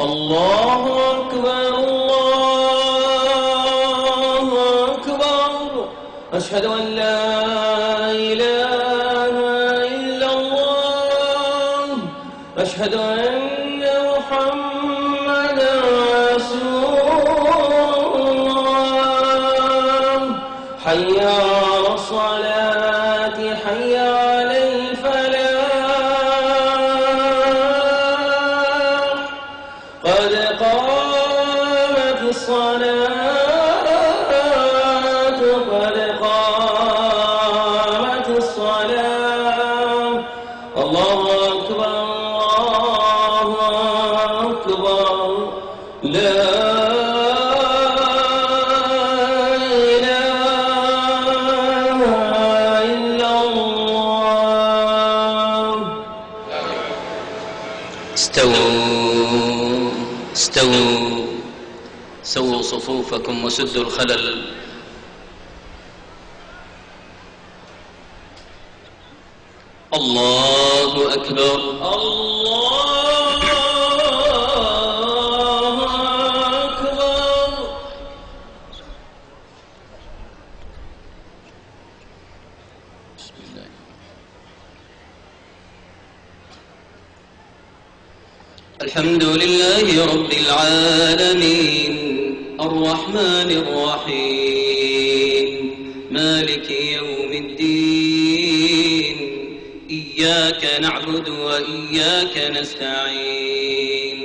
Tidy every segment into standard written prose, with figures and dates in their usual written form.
الله أكبر الله أكبر. أشهد أن لا إله إلا الله. أشهد أن محمدا رسول الله. حي على الصلاة حي على الفلاح. قد قامت الصلاة قد قامت الصلاة. الله أكبر الله أكبر. لا إله إلا الله. استووا استووا سووا صفوفكم وسدوا الخلل. الله أكبر الله أكبر. بسم الله. الحمد لله رب العالمين الرحمن الرحيم مالك يوم الدين. إياك نعبد وإياك نستعين.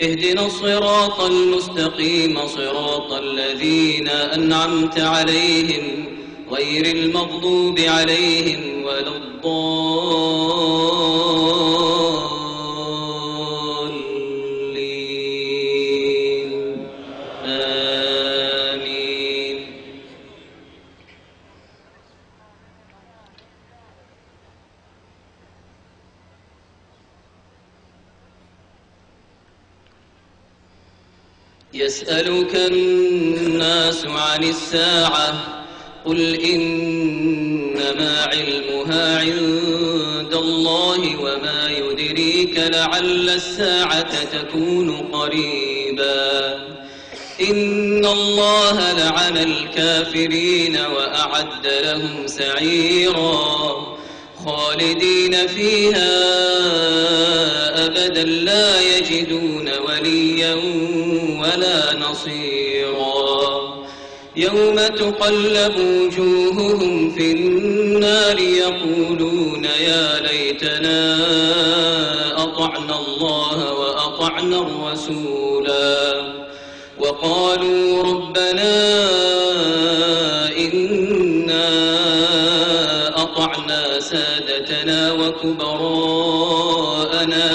اهدنا الصراط المستقيم صراط الذين أنعمت عليهم غير المغضوب عليهم ولا الضالين. آمين. يسألك الناس عن الساعة قل إنما علمها عند الله وما يدريك لعل الساعة تكون قريبا. إن الله لعن الكافرين وأعد لهم سعيرا خالدين فيها أبدا لا يجدون وليا ولا نصيرا. يوم تقلب وجوههم في النار يقولون يا ليتنا أطعنا الله وأطعنا الرسولا. وقالوا ربنا إنا أطعنا سادتنا وكبراءنا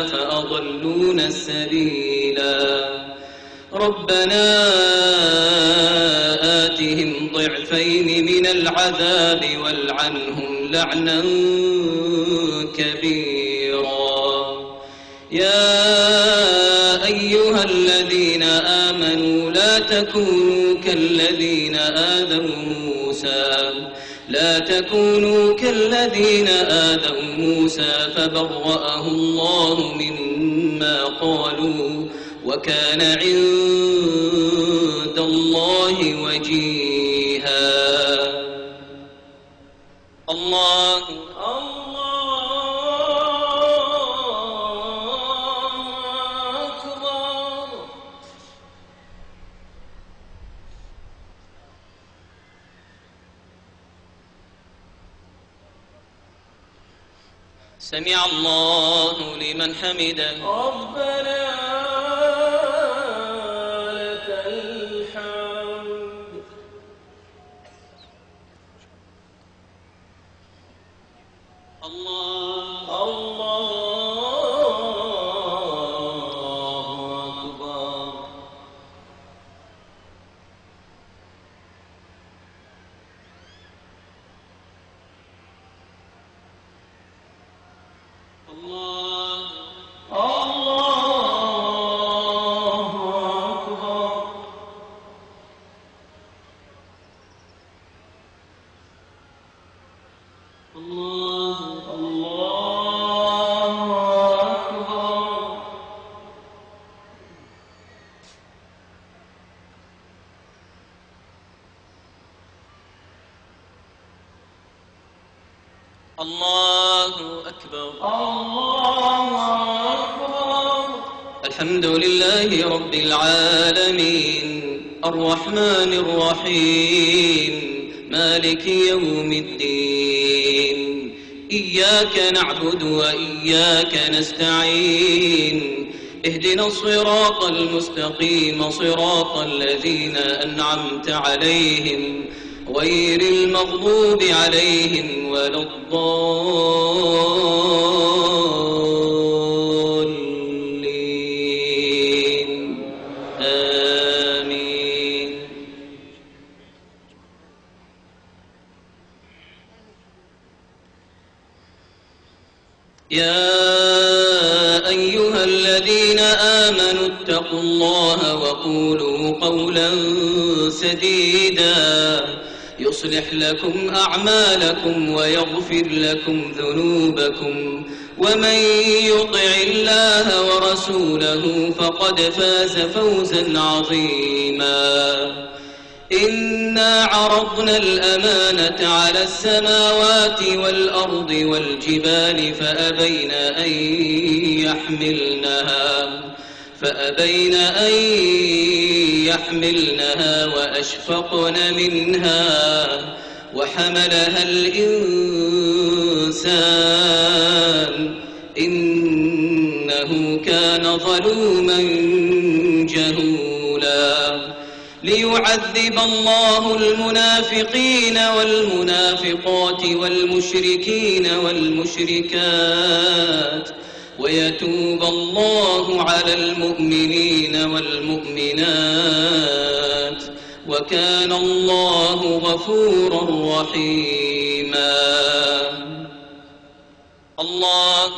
فأضلونا السبيلا. ربنا آتهم ضعفين من العذاب والعنهم لعنا كبيرا. يا أيها الذين آمنوا لا تكونوا كالذين آذوا موسى فبرأه الله مما قالوا وكان عند الله وجيها. الله أكبر. سمع الله لمن حمده. ربنا لك الحمد. الله أكبر. الله الله أكبر. الله أكبر. الحمد لله رب العالمين الرحمن الرحيم مالك يوم الدين. إياك نعبد وإياك نستعين. اهدنا الصراط المستقيم صراط الذين أنعمت عليهم غير المغضوب عليهم ولا الضالين. آمين. يا أيها الذين آمنوا اتقوا الله وقولوا قولا سديدا يصلح لكم أعمالكم ويغفر لكم ذنوبكم ومن يطع الله ورسوله فقد فاز فوزا عظيما. إنا عرضنا الأمانة على السماوات والأرض والجبال فأبين أن يحملنها وأشفقن منها وحملها الإنسان إنه كان ظلوما جهولا. ليعذب الله المنافقين والمنافقات والمشركين والمشركات ويتوب الله على المؤمنين والمؤمنات وكان الله غفورا رحيما. الله